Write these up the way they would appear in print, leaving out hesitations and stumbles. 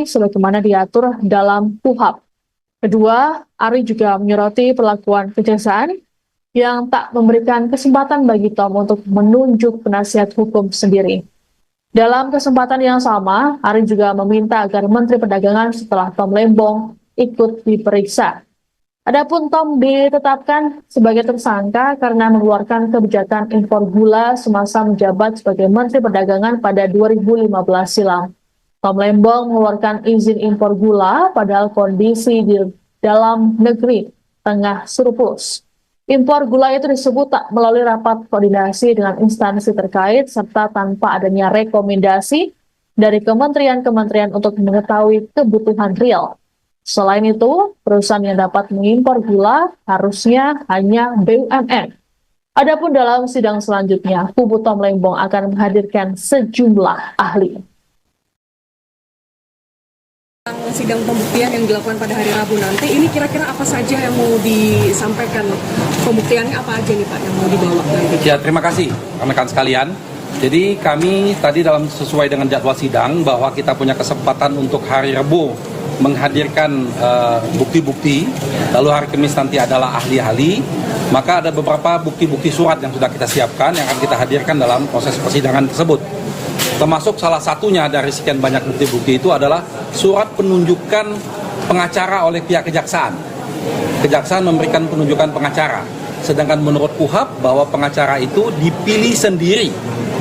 sebagaimana diatur dalam KUHP. Kedua, Ari juga menyoroti perlakuan kejaksaan yang tak memberikan kesempatan bagi Tom untuk menunjuk penasihat hukum sendiri. Dalam kesempatan yang sama, Ari juga meminta agar Menteri Perdagangan setelah Tom Lembong ikut diperiksa. Adapun Tom ditetapkan sebagai tersangka karena mengeluarkan kebijakan impor gula semasa menjabat sebagai Menteri Perdagangan pada 2015 silam. Tom Lembong mengeluarkan izin impor gula padahal kondisi di dalam negeri tengah surplus. Impor gula itu disebut tak melalui rapat koordinasi dengan instansi terkait serta tanpa adanya rekomendasi dari kementerian-kementerian untuk mengetahui kebutuhan real. Selain itu, perusahaan yang dapat mengimpor gula harusnya hanya BUMN. Adapun dalam sidang selanjutnya, kubu Tom Lembong akan menghadirkan sejumlah ahli. Sidang pembuktian yang dilakukan pada hari Rabu nanti, ini kira-kira apa saja yang mau disampaikan? Pembuktiannya apa aja nih Pak yang mau dibawa nanti? Ya, terima kasih rekan sekalian. Jadi kami tadi sesuai dengan jadwal sidang bahwa kita punya kesempatan untuk hari Rabu menghadirkan bukti-bukti, lalu hari Kamis nanti adalah ahli-ahli, maka ada beberapa bukti-bukti surat yang sudah kita siapkan yang akan kita hadirkan dalam proses persidangan tersebut. Termasuk salah satunya dari sekian banyak bukti-bukti itu adalah surat penunjukan pengacara oleh pihak kejaksaan. Kejaksaan memberikan penunjukan pengacara, sedangkan menurut KUHP bahwa pengacara itu dipilih sendiri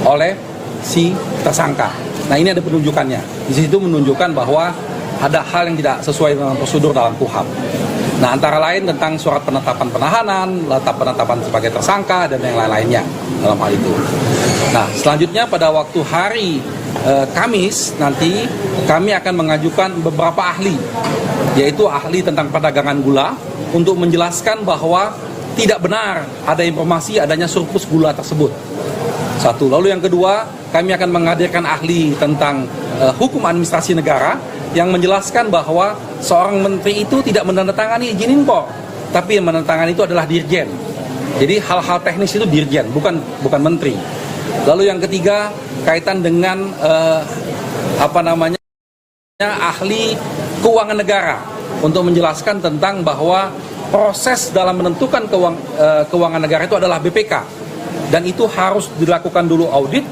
oleh si tersangka. Nah, ini ada penunjukannya. Di situ menunjukkan bahwa ada hal yang tidak sesuai dengan prosedur dalam KUHP. Nah, antara lain tentang surat penetapan penahanan, penetapan sebagai tersangka, dan yang lain-lainnya dalam hal itu. Nah, selanjutnya pada waktu hari Kamis nanti kami akan mengajukan beberapa ahli, yaitu ahli tentang perdagangan gula, untuk menjelaskan bahwa tidak benar ada informasi adanya surplus gula tersebut. Satu. Lalu yang kedua, kami akan menghadirkan ahli tentang hukum administrasi negara yang menjelaskan bahwa seorang menteri itu tidak menandatangani izin impor, tapi yang menandatangani itu adalah dirjen. Jadi hal-hal teknis itu dirjen, bukan menteri. Lalu yang ketiga, kaitan dengan ahli keuangan negara untuk menjelaskan tentang bahwa proses dalam menentukan keuangan negara itu adalah BPK, dan itu harus dilakukan dulu audit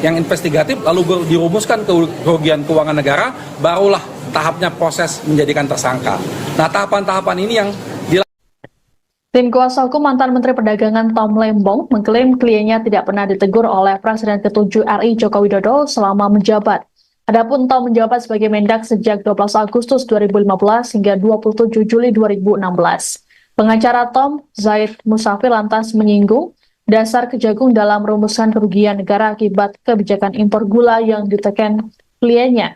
yang investigatif, lalu dirumuskan kerugian keuangan negara, barulah tahapnya proses menjadikan tersangka. Nah, tahapan-tahapan ini yang Tim kuasa hukum mantan Menteri Perdagangan Tom Lembong mengklaim kliennya tidak pernah ditegur oleh Presiden ke-7 RI Joko Widodo selama menjabat. Adapun Tom menjabat sebagai Mendak sejak 12 Agustus 2015 hingga 27 Juli 2016. Pengacara Tom, Zaid Musafir, lantas menyinggung dasar Kejagung dalam merumuskan kerugian negara akibat kebijakan impor gula yang ditekan kliennya.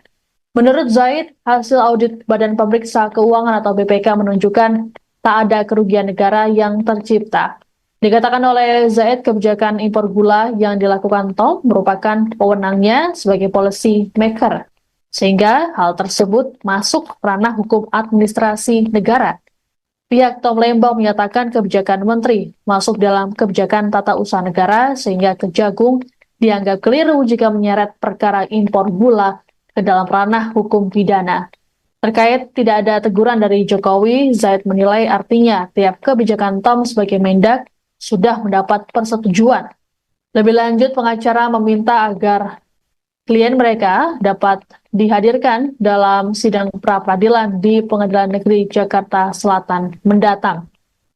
Menurut Zaid, hasil audit Badan Pemeriksa Keuangan atau BPK menunjukkan tak ada kerugian negara yang tercipta. Dikatakan oleh Zaid, kebijakan impor gula yang dilakukan Tom merupakan wewenangnya sebagai policy maker, sehingga hal tersebut masuk ranah hukum administrasi negara. Pihak Tom Lembong menyatakan kebijakan menteri masuk dalam kebijakan tata usaha negara, sehingga Kejagung dianggap keliru jika menyeret perkara impor gula ke dalam ranah hukum pidana. Terkait tidak ada teguran dari Jokowi, Zaid menilai artinya tiap kebijakan Tom sebagai Mendak sudah mendapat persetujuan. Lebih lanjut, pengacara meminta agar klien mereka dapat dihadirkan dalam sidang pra-peradilan di Pengadilan Negeri Jakarta Selatan mendatang.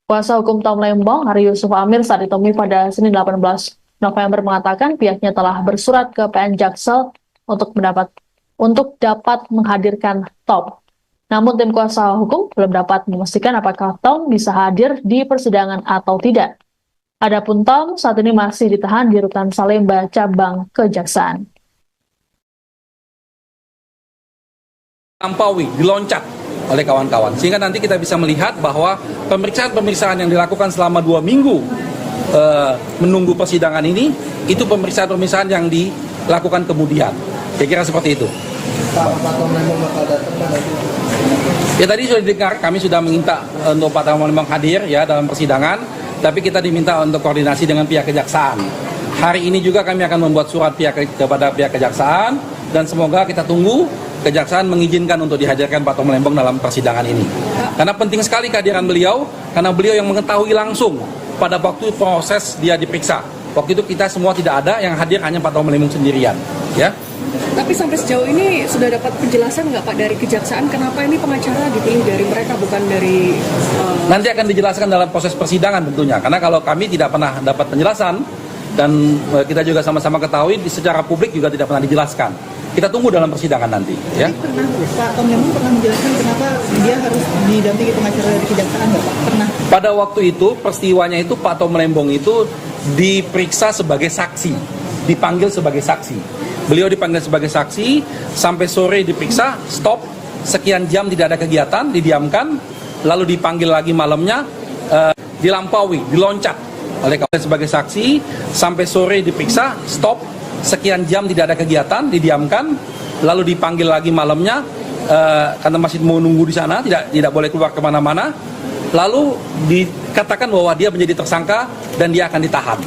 Kuasa hukum Tom Lembong, Hari Yusuf Amir, saat ditemui pada Senin 18 November mengatakan pihaknya telah bersurat ke PN Jaksel untuk dapat menghadirkan Tom. Namun tim kuasa hukum belum dapat memastikan apakah Tom bisa hadir di persidangan atau tidak. Adapun Tom saat ini masih ditahan di Rutan Salemba Cabang Kejaksaan. diloncat oleh kawan-kawan, sehingga nanti kita bisa melihat bahwa pemeriksaan yang dilakukan selama 2 minggu menunggu persidangan ini, itu pemeriksaan yang dilakukan kemudian. Kira-kira seperti itu. Ya, tadi sudah didengar, kami sudah meminta untuk Pak Tom Lembong hadir ya dalam persidangan, tapi kita diminta untuk koordinasi dengan pihak kejaksaan. Hari ini juga kami akan membuat surat kepada pihak kejaksaan, dan semoga kita tunggu Kejaksaan mengizinkan untuk dihadirkan Pak Tom Lembong dalam persidangan ini. Karena penting sekali kehadiran beliau, karena beliau yang mengetahui langsung pada waktu proses dia diperiksa. Waktu itu kita semua tidak ada, yang hadir hanya Pak Tom Lembong sendirian. Ya. Tapi sampai sejauh ini sudah dapat penjelasan nggak Pak dari Kejaksaan kenapa ini pengacara dipilih dari mereka bukan dari... Nanti akan dijelaskan dalam proses persidangan tentunya. Karena kalau kami tidak pernah dapat penjelasan, dan kita juga sama-sama ketahui secara publik juga tidak pernah dijelaskan. Kita tunggu dalam persidangan nanti. Ya. Pernah Pak Tom Lembong pernah menjelaskan kenapa dia harus didampingi pengacara dari Kejaksaan nggak Pak? Pernah. Pada waktu itu peristiwanya itu Pak Tom Lembong itu diperiksa sebagai saksi, dipanggil sebagai saksi. Beliau dipanggil sebagai saksi sampai sore diperiksa, stop, sekian jam tidak ada kegiatan, didiamkan, lalu dipanggil lagi malamnya, dilampaui, diloncat oleh kpk sebagai saksi sampai sore diperiksa, stop, sekian jam tidak ada kegiatan, didiamkan, lalu dipanggil lagi malamnya karena masih mau nunggu di sana, tidak boleh keluar kemana-mana, lalu dikatakan bahwa dia menjadi tersangka dan dia akan ditahan.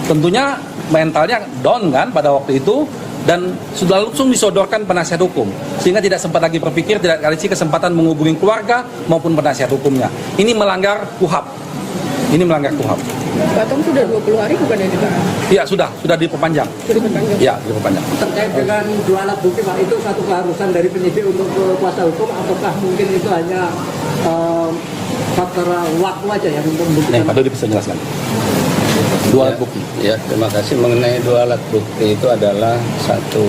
Tentunya mentalnya down kan pada waktu itu, dan sudah langsung disodorkan penasihat hukum, sehingga tidak sempat lagi berpikir, tidak kasih kesempatan menghubungi keluarga maupun penasihat hukumnya. Ini melanggar KUHAP. Ini melanggar KUHAP. Pak Tom sudah 20 hari bukan ya ditahan? Iya, sudah diperpanjang. Sudah diperpanjang? Iya, diperpanjang. Terkait dengan dua alat bukti Pak, itu satu keharusan dari penyidik untuk kuasa hukum, ataukah mungkin itu hanya faktor waktu aja yang untuk membuktikan? Pak Dodi bisa jelaskan. Dua alat bukti. Ya, terima kasih. Mengenai dua alat bukti itu adalah satu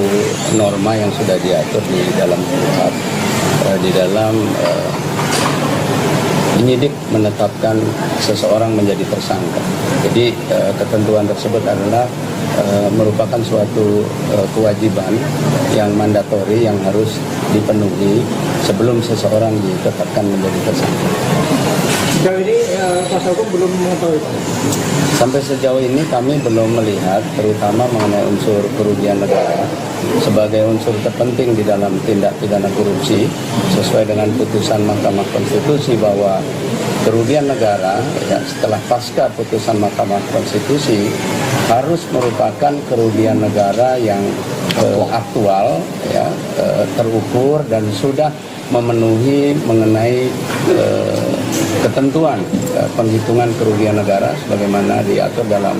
norma yang sudah diatur di dalam KUHAP, di dalam penyidik menetapkan seseorang menjadi tersangka. Jadi ketentuan tersebut adalah merupakan suatu kewajiban yang mandatori yang harus dipenuhi sebelum seseorang ditetapkan menjadi tersangka. Sejauh ini kuasa hukum belum mengetahui Pak? Sampai sejauh ini kami belum melihat, terutama mengenai unsur kerugian negara sebagai unsur terpenting di dalam tindak pidana korupsi, sesuai dengan putusan Mahkamah Konstitusi bahwa kerugian negara ya, setelah pasca putusan Mahkamah Konstitusi harus merupakan kerugian negara yang aktual, ya, terukur dan sudah memenuhi mengenai ketentuan penghitungan kerugian negara sebagaimana diatur dalam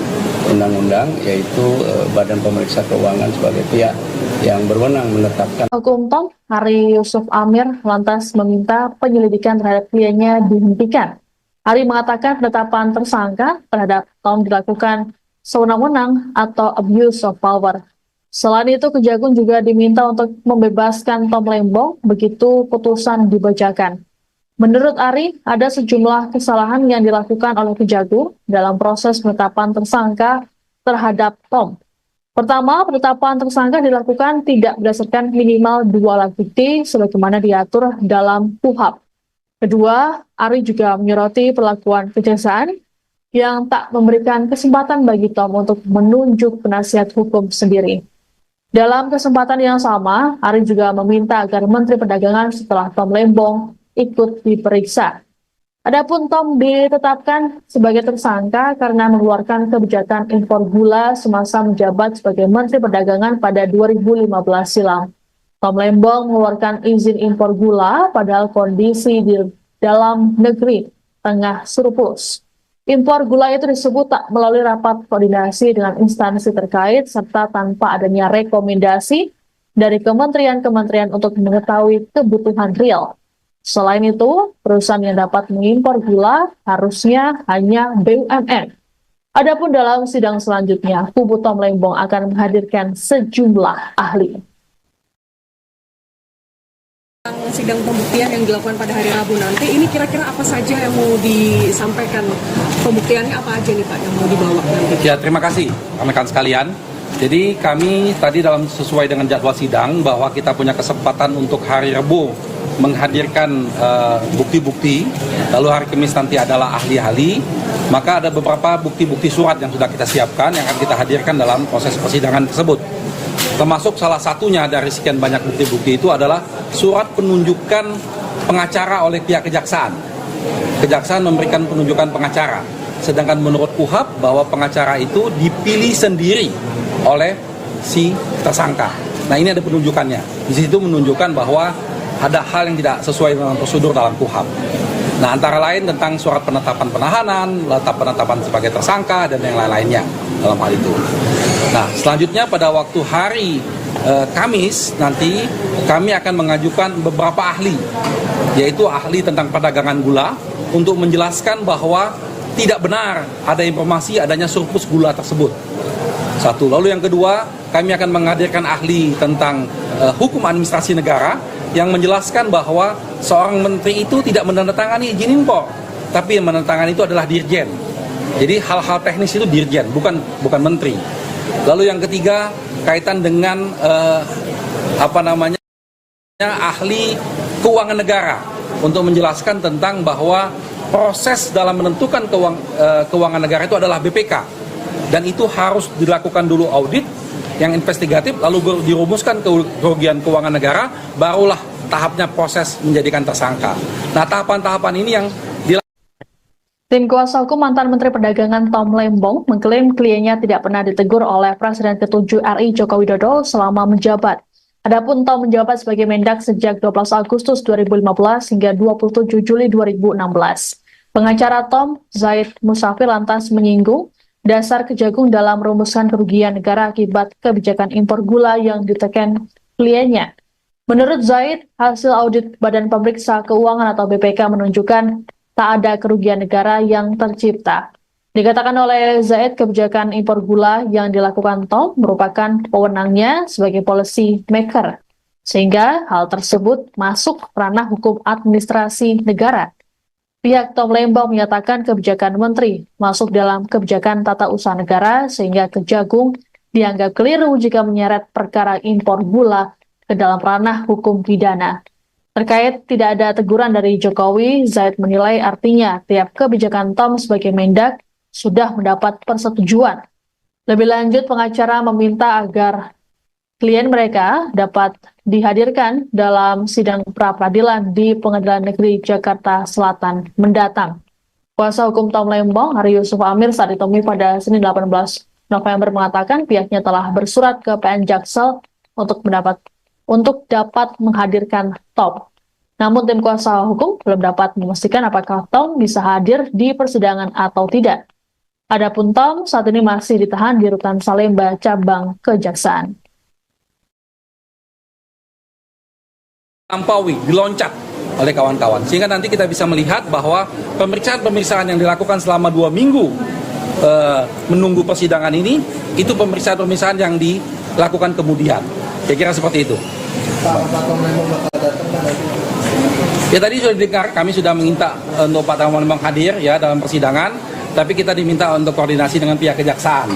undang-undang, yaitu Badan Pemeriksa Keuangan sebagai pihak yang berwenang menetapkan. Hukum Tom, Hari Yusuf Amir lantas meminta penyelidikan terhadap kliennya dihentikan. Hari mengatakan penetapan tersangka terhadap Tom dilakukan sewenang-wenang atau abuse of power. Selain itu, Kejagung juga diminta untuk membebaskan Tom Lembong begitu putusan dibacakan. Menurut Ari, ada sejumlah kesalahan yang dilakukan oleh Kejagung dalam proses penetapan tersangka terhadap Tom. Pertama, penetapan tersangka dilakukan tidak berdasarkan minimal 2 alat bukti sebagaimana diatur dalam KUHAP. Kedua, Ari juga menyoroti perlakuan Kejaksaan yang tak memberikan kesempatan bagi Tom untuk menunjuk penasihat hukum sendiri. Dalam kesempatan yang sama, Ari juga meminta agar Menteri Perdagangan setelah Tom Lembong ikut diperiksa. Adapun Tom ditetapkan sebagai tersangka karena mengeluarkan kebijakan impor gula semasa menjabat sebagai Menteri Perdagangan pada 2015 silam. Tom Lembong mengeluarkan izin impor gula padahal kondisi di dalam negeri tengah surplus. Impor gula itu disebut tak melalui rapat koordinasi dengan instansi terkait serta tanpa adanya rekomendasi dari kementerian-kementerian untuk mengetahui kebutuhan real. Selain itu, perusahaan yang dapat mengimpor gula harusnya hanya BUMN. Adapun dalam sidang selanjutnya, kubu Tom Lembong akan menghadirkan sejumlah ahli. Sidang pembuktian yang dilakukan pada hari Rabu nanti, ini kira-kira apa saja yang mau disampaikan? Pembuktiannya apa aja nih Pak yang mau dibawa nanti? Ya, terima kasih rekan-rekan sekalian. Jadi kami tadi sesuai dengan jadwal sidang bahwa kita punya kesempatan untuk hari Rabu menghadirkan bukti-bukti, lalu hari Kamis nanti adalah ahli-ahli, maka ada beberapa bukti-bukti surat yang sudah kita siapkan yang akan kita hadirkan dalam proses persidangan tersebut. Termasuk salah satunya dari sekian banyak bukti-bukti itu adalah surat penunjukan pengacara oleh pihak Kejaksaan. Kejaksaan memberikan penunjukan pengacara, sedangkan menurut KUHAP bahwa pengacara itu dipilih sendiri oleh si tersangka. Nah ini ada penunjukannya. Di situ menunjukkan bahwa ada hal yang tidak sesuai dengan prosedur dalam KUHP. Nah antara lain tentang surat penetapan penahanan, penetapan sebagai tersangka, dan yang lain-lainnya dalam hal itu. Nah selanjutnya pada waktu hari Kamis nanti kami akan mengajukan beberapa ahli, yaitu ahli tentang perdagangan gula, untuk menjelaskan bahwa tidak benar ada informasi adanya surplus gula tersebut. Satu. Lalu yang kedua, kami akan menghadirkan ahli tentang hukum administrasi negara yang menjelaskan bahwa seorang menteri itu tidak menandatangani izin impor, tapi yang menandatangani itu adalah dirjen. Jadi hal-hal teknis itu dirjen, bukan menteri. Lalu yang ketiga, kaitan dengan ahli keuangan negara untuk menjelaskan tentang bahwa proses dalam menentukan keuangan negara itu adalah BPK, dan itu harus dilakukan dulu audit yang investigatif, lalu dirumuskan kerugian keuangan negara, barulah tahapnya proses menjadikan tersangka. Nah tahapan-tahapan ini yang Tim kuasa hukum mantan Menteri Perdagangan Tom Lembong mengklaim kliennya tidak pernah ditegur oleh Presiden ke-7 RI Joko Widodo selama menjabat. Adapun Tom menjabat sebagai Mendak sejak 12 Agustus 2015 hingga 27 Juli 2016. Pengacara Tom, Zaid Musafir, lantas menyinggung dasar Kejagung dalam merumuskan kerugian negara akibat kebijakan impor gula yang ditekan kliennya. Menurut Zaid, hasil audit Badan Pemeriksa Keuangan atau BPK menunjukkan tak ada kerugian negara yang tercipta. Dikatakan oleh Zaid, kebijakan impor gula yang dilakukan Tom merupakan wewenangnya sebagai policy maker, sehingga hal tersebut masuk ranah hukum administrasi negara. Pihak Tom Lembong menyatakan kebijakan menteri masuk dalam kebijakan tata usaha negara, sehingga Kejagung dianggap keliru jika menyeret perkara impor gula ke dalam ranah hukum pidana. Terkait tidak ada teguran dari Jokowi, Zaid menilai artinya tiap kebijakan Tom sebagai Mendak sudah mendapat persetujuan. Lebih lanjut, pengacara meminta agar klien mereka dapat dihadirkan dalam sidang pra-peradilan di Pengadilan Negeri Jakarta Selatan mendatang. Kuasa hukum Tom Lembong, Hari Yusuf Amir, saat ditemui pada Senin 18 November mengatakan pihaknya telah bersurat ke PN Jaksel untuk dapat menghadirkan Tom. Namun tim kuasa hukum belum dapat memastikan apakah Tom bisa hadir di persidangan atau tidak. Adapun Tom saat ini masih ditahan di Rutan Salemba Cabang Kejaksaan. Lampaui, diloncat oleh kawan-kawan, sehingga nanti kita bisa melihat bahwa pemeriksaan-pemeriksaan yang dilakukan selama 2 minggu menunggu persidangan ini, itu pemeriksaan-pemeriksaan yang dilakukan kemudian. Kira-kira seperti itu. Ya tadi sudah didengar, kami sudah meminta untuk Pak Tom Lembong hadir ya dalam persidangan, tapi kita diminta untuk koordinasi dengan pihak kejaksaan.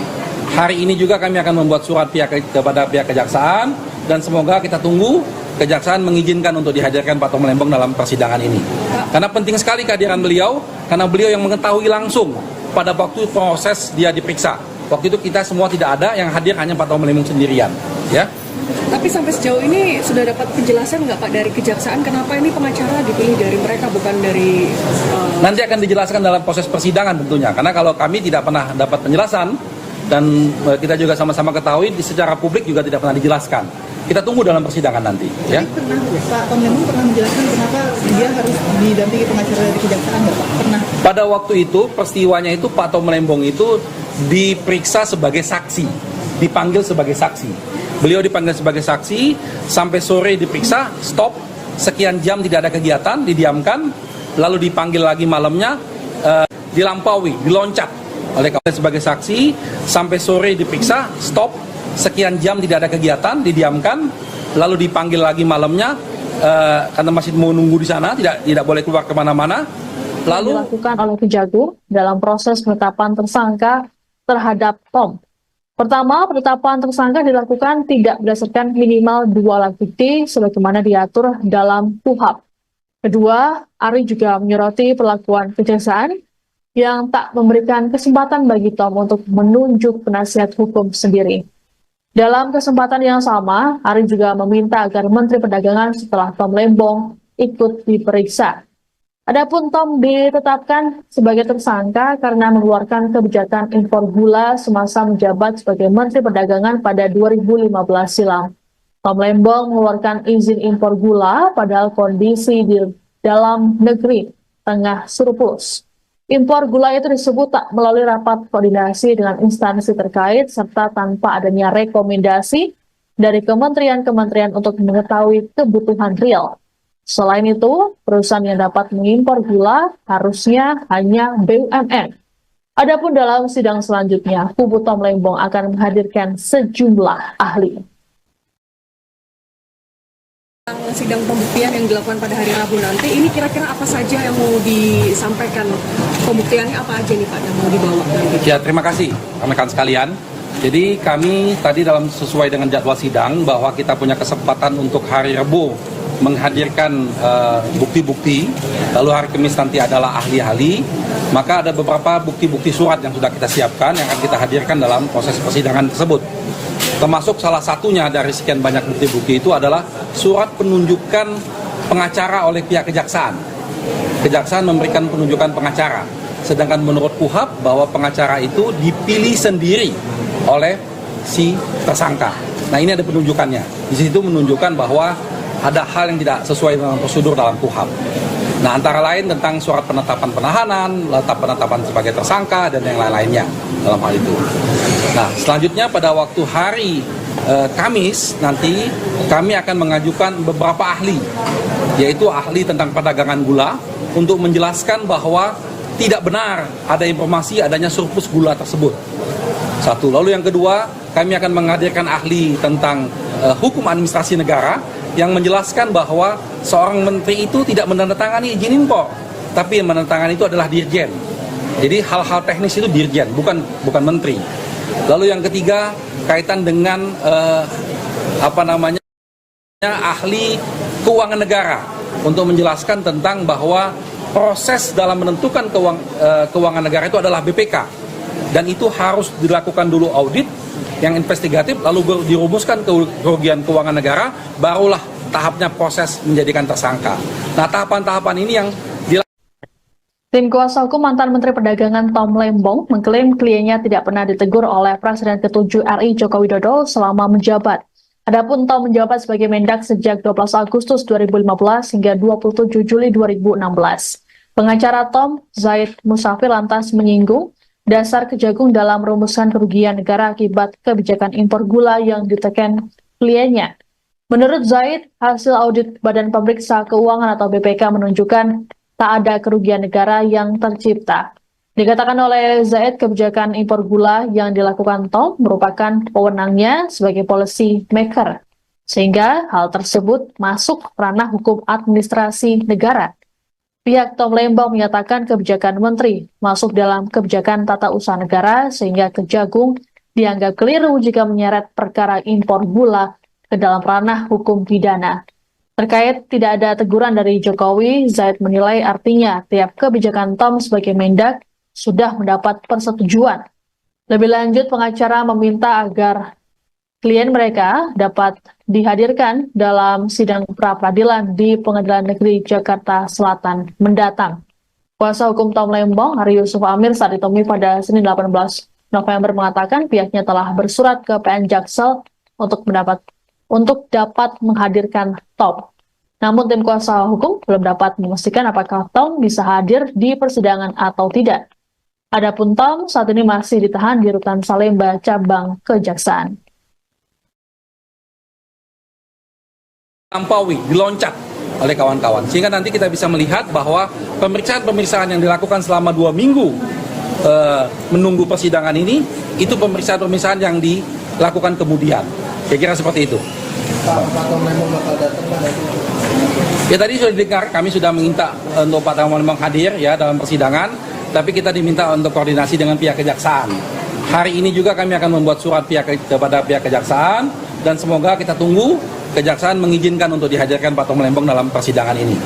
Hari ini juga kami akan membuat surat kepada pihak kejaksaan, dan semoga kita tunggu kejaksaan mengizinkan untuk dihadirkan Pak Tom Lembong dalam persidangan ini. Karena penting sekali kehadiran beliau, karena beliau yang mengetahui langsung pada waktu proses dia diperiksa. Waktu itu kita semua tidak ada, yang hadir hanya Pak Tom Lembong sendirian. Ya. Tapi sampai sejauh ini sudah dapat penjelasan nggak Pak dari kejaksaan kenapa ini pengacara dipilih dari mereka bukan dari... Nanti akan dijelaskan dalam proses persidangan tentunya, karena kalau kami tidak pernah dapat penjelasan, dan kita juga sama-sama ketahui secara publik juga tidak pernah dijelaskan. Kita tunggu dalam persidangan nanti. Ya. Pernah Pak Tom Lembong pernah menjelaskan kenapa dia harus didampingi pengacara dari kejaksaan nggak Pak? Pernah. Pada waktu itu peristiwanya itu Pak Tom Lembong itu diperiksa sebagai saksi, dipanggil sebagai saksi. Beliau dipanggil sebagai saksi, sampai sore diperiksa, stop, sekian jam tidak ada kegiatan, didiamkan, lalu dipanggil lagi malamnya, dilampaui, diloncat oleh kawan sebagai saksi, sampai sore diperiksa, stop, sekian jam tidak ada kegiatan, didiamkan, lalu dipanggil lagi malamnya, karena masih mau nunggu di sana, tidak boleh keluar kemana-mana. Lalu dilakukan oleh Kejagung dalam proses penetapan tersangka terhadap Tom. Pertama, penetapan tersangka dilakukan tidak berdasarkan minimal 2 alat bukti sebagaimana diatur dalam KUHP. Kedua, Ari juga menyoroti perlakuan kejaksaan yang tak memberikan kesempatan bagi Tom untuk menunjuk penasihat hukum sendiri. Dalam kesempatan yang sama, Ari juga meminta agar Menteri Perdagangan setelah Tom Lembong ikut diperiksa. Adapun Tom ditetapkan sebagai tersangka karena mengeluarkan kebijakan impor gula semasa menjabat sebagai Menteri Perdagangan pada 2015 silam. Tom Lembong mengeluarkan izin impor gula padahal kondisi di dalam negeri tengah surplus. Impor gula itu disebut tak melalui rapat koordinasi dengan instansi terkait serta tanpa adanya rekomendasi dari kementerian-kementerian untuk mengetahui kebutuhan real. Selain itu, perusahaan yang dapat mengimpor gula harusnya hanya BUMN. Adapun dalam sidang selanjutnya, kubu Tom Lembong akan menghadirkan sejumlah ahli. Sidang pembuktian yang dilakukan pada hari Rabu nanti, ini kira-kira apa saja yang mau disampaikan? Pembuktiannya apa aja nih Pak yang mau dibawa? Ya, terima kasih rekan-rekan sekalian. Jadi kami tadi sesuai dengan jadwal sidang bahwa kita punya kesempatan untuk hari Rabu menghadirkan bukti-bukti, lalu hari Kamis nanti adalah ahli-ahli, maka ada beberapa bukti-bukti surat yang sudah kita siapkan yang akan kita hadirkan dalam proses persidangan tersebut. Termasuk salah satunya dari sekian banyak bukti-bukti itu adalah surat penunjukan pengacara oleh pihak kejaksaan. Kejaksaan memberikan penunjukan pengacara, sedangkan menurut KUHAP bahwa pengacara itu dipilih sendiri oleh si tersangka. Nah, ini ada penunjukannya. Di situ menunjukkan bahwa ada hal yang tidak sesuai dengan prosedur dalam KUHAP. Nah, antara lain tentang surat penetapan penahanan, penetapan sebagai tersangka, dan yang lain-lainnya dalam hal itu. Nah, selanjutnya pada waktu hari Kamis nanti kami akan mengajukan beberapa ahli, yaitu ahli tentang perdagangan gula, untuk menjelaskan bahwa tidak benar ada informasi adanya surplus gula tersebut. Satu. Lalu yang kedua, kami akan menghadirkan ahli tentang hukum administrasi negara yang menjelaskan bahwa seorang menteri itu tidak menandatangani izin impor, tapi yang menandatangani itu adalah dirjen. Jadi hal-hal teknis itu dirjen, bukan menteri. Lalu yang ketiga, kaitan dengan ahli keuangan negara untuk menjelaskan tentang bahwa proses dalam menentukan keuangan negara itu adalah BPK, dan itu harus dilakukan dulu audit yang investigatif, lalu dirumuskan kerugian keuangan negara, barulah tahapnya proses menjadikan tersangka. Nah, tahapan-tahapan ini yang Tim kuasa hukum mantan Menteri Perdagangan Tom Lembong mengklaim kliennya tidak pernah ditegur oleh Presiden ke-7 RI Joko Widodo selama menjabat. Adapun Tom menjabat sebagai Mendak sejak 12 Agustus 2015 hingga 27 Juli 2016. Pengacara Tom, Zaid Musafir, lantas menyinggung dasar Kejagung dalam merumuskan kerugian negara akibat kebijakan impor gula yang ditekan kliennya. Menurut Zaid, hasil audit Badan Pemeriksa Keuangan atau BPK menunjukkan tak ada kerugian negara yang tercipta. Dikatakan oleh Zaid, kebijakan impor gula yang dilakukan Tom merupakan wewenangnya sebagai policy maker, sehingga hal tersebut masuk ranah hukum administrasi negara. Pihak Tom Lembong menyatakan kebijakan menteri masuk dalam kebijakan tata usaha negara, sehingga Kejagung dianggap keliru jika menyeret perkara impor gula ke dalam ranah hukum pidana. Terkait tidak ada teguran dari Jokowi, Zaid menilai artinya tiap kebijakan Tom sebagai Mendak sudah mendapat persetujuan. Lebih lanjut, pengacara meminta agar klien mereka dapat dihadirkan dalam sidang pra-peradilan di Pengadilan Negeri Jakarta Selatan mendatang. Kuasa hukum Tom Lembong, Hari Yusuf Amir, saat ditemui pada Senin 18 November mengatakan pihaknya telah bersurat ke PN Jaksel untuk dapat menghadirkan Tom. Namun tim kuasa hukum belum dapat memastikan apakah Tom bisa hadir di persidangan atau tidak. Adapun Tom saat ini masih ditahan di Rutan Salemba Cabang Kejaksaan. Lampaui, diloncat oleh kawan-kawan, sehingga nanti kita bisa melihat bahwa pemeriksaan-pemeriksaan yang dilakukan selama 2 minggu menunggu persidangan ini, itu pemeriksaan-pemeriksaan yang dilakukan kemudian. Kira-kira seperti itu. Pak Tom Lembong bakal datang pada itu? Ya, tadi sudah didengar, kami sudah meminta untuk Pak Tom Lembong hadir ya dalam persidangan, tapi kita diminta untuk koordinasi dengan pihak kejaksaan. Hari ini juga kami akan membuat surat kepada pihak kejaksaan, dan semoga kita tunggu kejaksaan mengizinkan untuk dihadirkan Pak Tom Lembong dalam persidangan ini.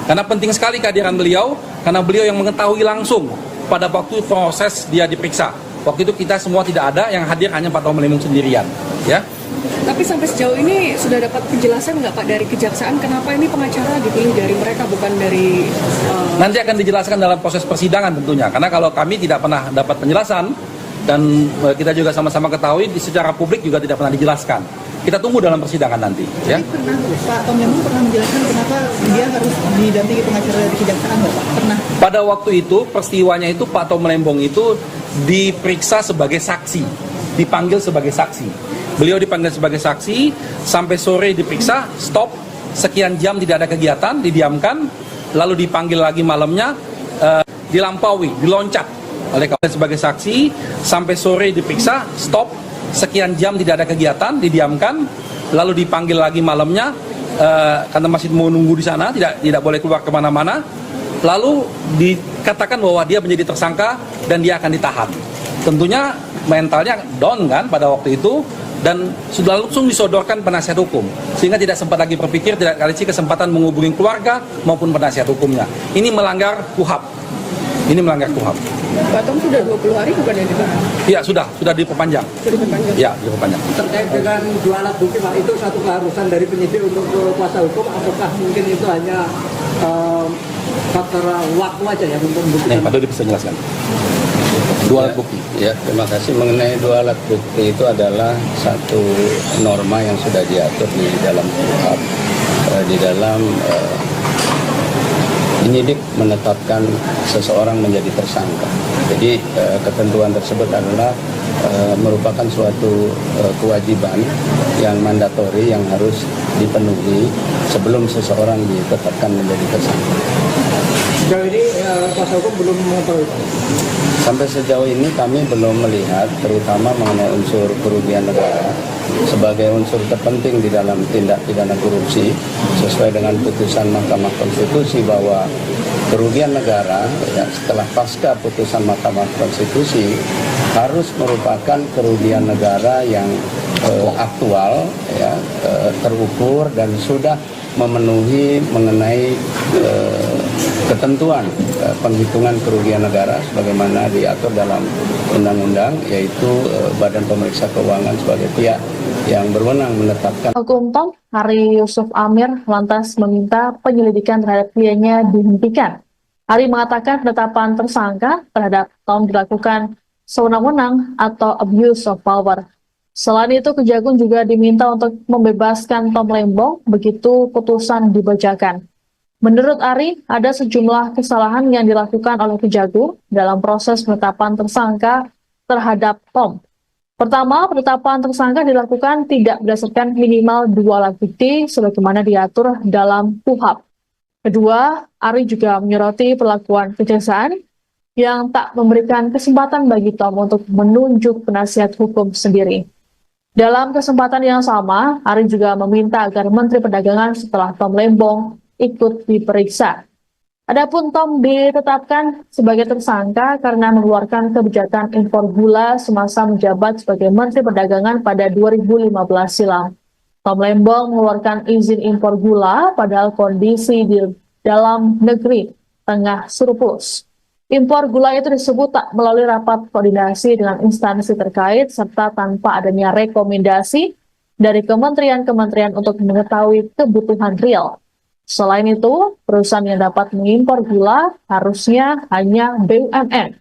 Karena penting sekali kehadiran beliau, karena beliau yang mengetahui langsung pada waktu proses dia diperiksa. Waktu itu kita semua tidak ada, yang hadir hanya Pak Tom Lembong sendirian. Ya. Tapi sampai sejauh ini sudah dapat penjelasan nggak Pak dari kejaksaan kenapa ini pengacara dipilih dari mereka bukan dari... Nanti akan dijelaskan dalam proses persidangan tentunya. Karena kalau kami tidak pernah dapat penjelasan, dan kita juga sama-sama ketahui secara publik juga tidak pernah dijelaskan. Kita tunggu dalam persidangan nanti. Ya. Pernah Pak Tom Lembong pernah menjelaskan kenapa dia harus didampingi pengacara dari kejaksaan nggak Pak? Pernah. Pada waktu itu peristiwanya itu Pak Tom Lembong itu diperiksa sebagai saksi, dipanggil sebagai saksi. Beliau dipanggil sebagai saksi sampai sore diperiksa, stop, sekian jam tidak ada kegiatan, didiamkan, lalu dipanggil lagi malamnya, dilampaui, diloncat oleh KPK sebagai saksi sampai sore diperiksa, stop, sekian jam tidak ada kegiatan, didiamkan, lalu dipanggil lagi malamnya karena masih mau nunggu di sana, tidak boleh keluar kemana-mana, lalu dikatakan bahwa dia menjadi tersangka dan dia akan ditahan. Tentunya mentalnya down kan pada waktu itu, dan sudah langsung disodorkan penasihat hukum, sehingga tidak sempat lagi berpikir, tidak ada kesempatan menghubungi keluarga maupun penasihat hukumnya. Ini melanggar KUHAP. Ini melanggar KUHAP. Pak Tom sudah 20 hari bukan yang ditahan? Iya, sudah diperpanjang. Sudah diperpanjang? Ya, diperpanjang. Terkait dengan dua alat bukti Pak, itu satu keharusan dari penyidik untuk kuasa hukum, ataukah mungkin itu hanya faktor waktu aja yang untuk membuktikan? Nih, Pak Dodi bisa jelaskan. Dua alat bukti. Ya, terima kasih. Mengenai dua alat bukti itu adalah satu norma yang sudah diatur di dalam KUHAP, di dalam penyidik menetapkan seseorang menjadi tersangka. Jadi ketentuan tersebut adalah merupakan suatu kewajiban yang mandatori yang harus dipenuhi sebelum seseorang ditetapkan menjadi tersangka. Sejauh ini kuasa hukum belum mengetahui. Sampai sejauh ini kami belum melihat, terutama mengenai unsur kerugian negara sebagai unsur terpenting di dalam tindak pidana korupsi, sesuai dengan putusan Mahkamah Konstitusi bahwa kerugian negara ya, setelah pasca putusan Mahkamah Konstitusi harus merupakan kerugian negara yang aktual, ya, terukur dan sudah memenuhi mengenai ketentuan penghitungan kerugian negara sebagaimana diatur dalam undang-undang, yaitu Badan Pemeriksa Keuangan sebagai pihak yang berwenang menetapkan. Hukum Tom, Ari Yusuf Amir lantas meminta penyelidikan terhadap kliennya dihentikan. Ari mengatakan penetapan tersangka terhadap Tom dilakukan sewenang-wenang atau abuse of power. Selain itu, Kejagung juga diminta untuk membebaskan Tom Lembong begitu putusan dibacakan. Menurut Ari, ada sejumlah kesalahan yang dilakukan oleh Kejagung dalam proses penetapan tersangka terhadap Tom. Pertama, penetapan tersangka dilakukan tidak berdasarkan minimal 2 alat bukti sebagaimana diatur dalam KUHAP. Kedua, Ari juga menyoroti perlakuan kejaksaan yang tak memberikan kesempatan bagi Tom untuk menunjuk penasihat hukum sendiri. Dalam kesempatan yang sama, Ari juga meminta agar Menteri Perdagangan setelah Tom Lembong ikut diperiksa. Adapun Tom ditetapkan sebagai tersangka karena mengeluarkan kebijakan impor gula semasa menjabat sebagai Menteri Perdagangan pada 2015 silam. Tom Lembong mengeluarkan izin impor gula padahal kondisi di dalam negeri tengah surplus. Impor gula itu disebut tak melalui rapat koordinasi dengan instansi terkait serta tanpa adanya rekomendasi dari kementerian-kementerian untuk mengetahui kebutuhan real. Selain itu, perusahaan yang dapat mengimpor gula harusnya hanya BUMN.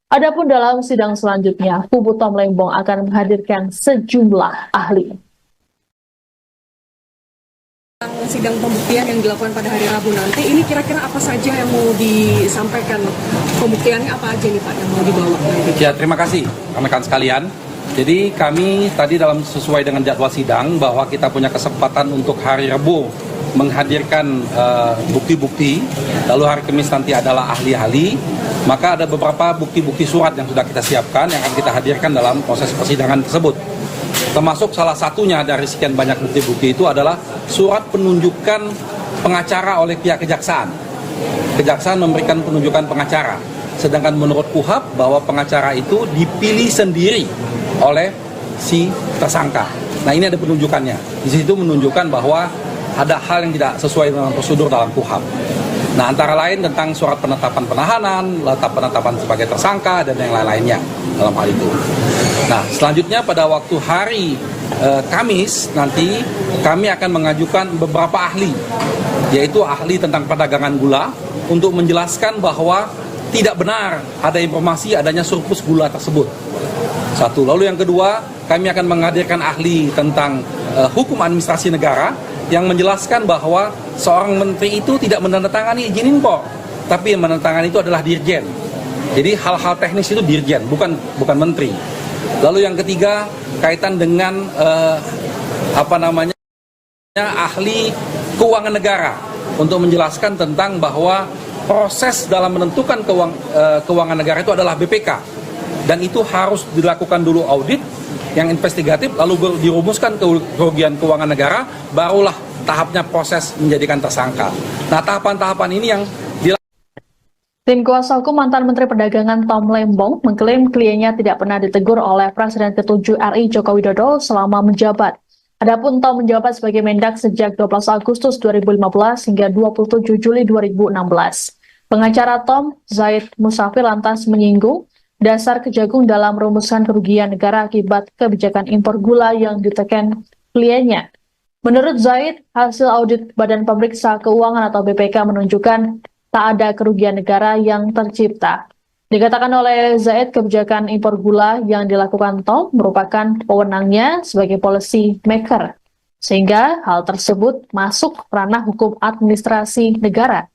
Adapun dalam sidang selanjutnya, kubu Tom Lembong akan menghadirkan sejumlah ahli. Sidang pembuktian yang dilakukan pada hari Rabu nanti, ini kira-kira apa saja yang mau disampaikan? Pembuktiannya apa aja nih Pak yang mau dibawa? Ya, terima kasih rekan-rekan sekalian. Jadi kami tadi sesuai dengan jadwal sidang bahwa kita punya kesempatan untuk hari Rabu menghadirkan bukti-bukti, lalu hari Kamis nanti adalah ahli-ahli, maka ada beberapa bukti-bukti surat yang sudah kita siapkan yang akan kita hadirkan dalam proses persidangan tersebut. Termasuk salah satunya dari sekian banyak bukti-bukti itu adalah surat penunjukan pengacara oleh pihak kejaksaan. Kejaksaan memberikan penunjukan pengacara, sedangkan menurut KUHAP bahwa pengacara itu dipilih sendiri oleh si tersangka. Nah, ini ada penunjukannya. Di situ menunjukkan bahwa ada hal yang tidak sesuai dengan prosedur dalam KUHAP. Nah, antara lain tentang surat penetapan penahanan, penetapan sebagai tersangka, dan yang lain-lainnya dalam hal itu. Nah, selanjutnya pada waktu hari Kamis nanti kami akan mengajukan beberapa ahli, yaitu ahli tentang perdagangan gula, untuk menjelaskan bahwa tidak benar ada informasi adanya surplus gula tersebut. Satu. Lalu yang kedua, kami akan menghadirkan ahli tentang hukum administrasi negara yang menjelaskan bahwa seorang menteri itu tidak menandatangani izin impor, tapi yang menandatangani itu adalah dirjen. Jadi hal-hal teknis itu dirjen, bukan menteri. Lalu yang ketiga, kaitan dengan ahli keuangan negara untuk menjelaskan tentang bahwa proses dalam menentukan keuangan negara itu adalah BPK, dan itu harus dilakukan dulu audit yang investigatif, lalu dirumuskan kerugian keuangan negara, barulah tahapnya proses menjadikan tersangka. Nah, tahapan-tahapan ini yang Tim kuasa hukum mantan Menteri Perdagangan Tom Lembong mengklaim kliennya tidak pernah ditegur oleh Presiden ke-7 RI Joko Widodo selama menjabat. Adapun Tom menjabat sebagai Mendak sejak 12 Agustus 2015 hingga 27 Juli 2016. Pengacara Tom, Zaid Musafir, lantas menyinggung dasar Kejagung dalam merumuskan kerugian negara akibat kebijakan impor gula yang ditekan kliennya. Menurut Zaid, hasil audit Badan Pemeriksa Keuangan atau BPK menunjukkan tak ada kerugian negara yang tercipta. Dikatakan oleh Zaid, kebijakan impor gula yang dilakukan Tom merupakan wewenangnya sebagai policy maker, sehingga hal tersebut masuk ranah hukum administrasi negara.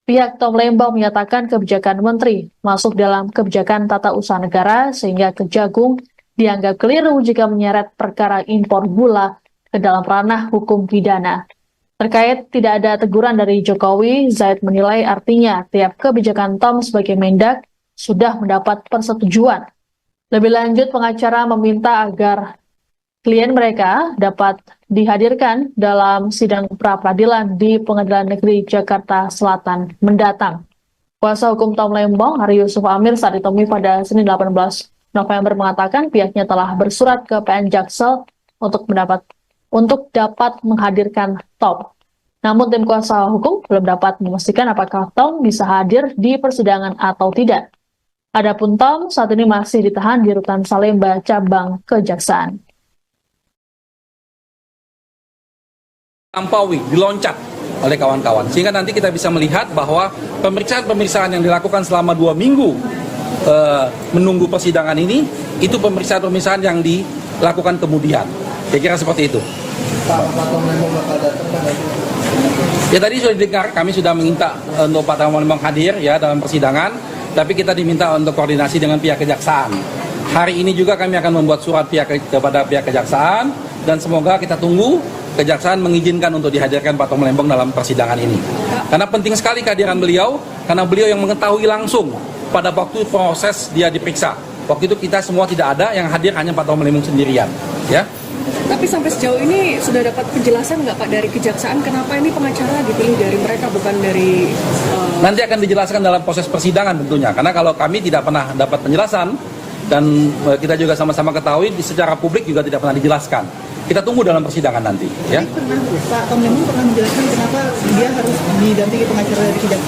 Pihak Tom Lembong menyatakan kebijakan menteri masuk dalam kebijakan tata usaha negara, sehingga Kejagung dianggap keliru jika menyeret perkara impor gula ke dalam ranah hukum pidana. Terkait tidak ada teguran dari Jokowi, Zaid menilai artinya tiap kebijakan Tom sebagai Mendak sudah mendapat persetujuan. Lebih lanjut, pengacara meminta agar klien mereka dapat dihadirkan dalam sidang pra-peradilan di Pengadilan Negeri Jakarta Selatan mendatang. Kuasa hukum Tom Lembong, Hari Yusuf Amir, saat ditemui pada Senin 18 November mengatakan pihaknya telah bersurat ke PN Jaksel untuk dapat menghadirkan Tom. Namun tim kuasa hukum belum dapat memastikan apakah Tom bisa hadir di persidangan atau tidak. Adapun Tom saat ini masih ditahan di Rutan Salemba Cabang Kejaksaan. lampaui, diloncat oleh kawan-kawan. Sehingga nanti kita bisa melihat bahwa pemeriksaan-pemeriksaan yang dilakukan selama 2 minggu menunggu persidangan ini, itu pemeriksaan-pemeriksaan yang dilakukan kemudian. Saya kira seperti itu. Pak Tom Lembong bakal datang pada Ya tadi sudah didengar, kami sudah minta untuk Pak Tom Lembong hadir ya dalam persidangan, tapi kita diminta untuk koordinasi dengan pihak kejaksaan. Hari ini juga kami akan membuat surat kepada pihak kejaksaan, dan semoga kita tunggu kejaksaan mengizinkan untuk dihadirkan Pak Tom Lembong dalam persidangan ini. Karena penting sekali kehadiran beliau, karena beliau yang mengetahui langsung pada waktu proses dia diperiksa. Waktu itu kita semua tidak ada, yang hadir hanya Pak Tom Lembong sendirian. Ya. Tapi sampai sejauh ini sudah dapat penjelasan nggak Pak dari kejaksaan kenapa ini pengacara dipilih dari mereka bukan dari... Nanti akan dijelaskan dalam proses persidangan tentunya, karena kalau kami tidak pernah dapat penjelasan, dan kita juga sama-sama ketahui secara publik juga tidak pernah dijelaskan. Kita tunggu dalam persidangan nanti. Ya. Pak Tom Lembong pernah menjelaskan kenapa dia harus didampingi pengacara dari kejaksaan.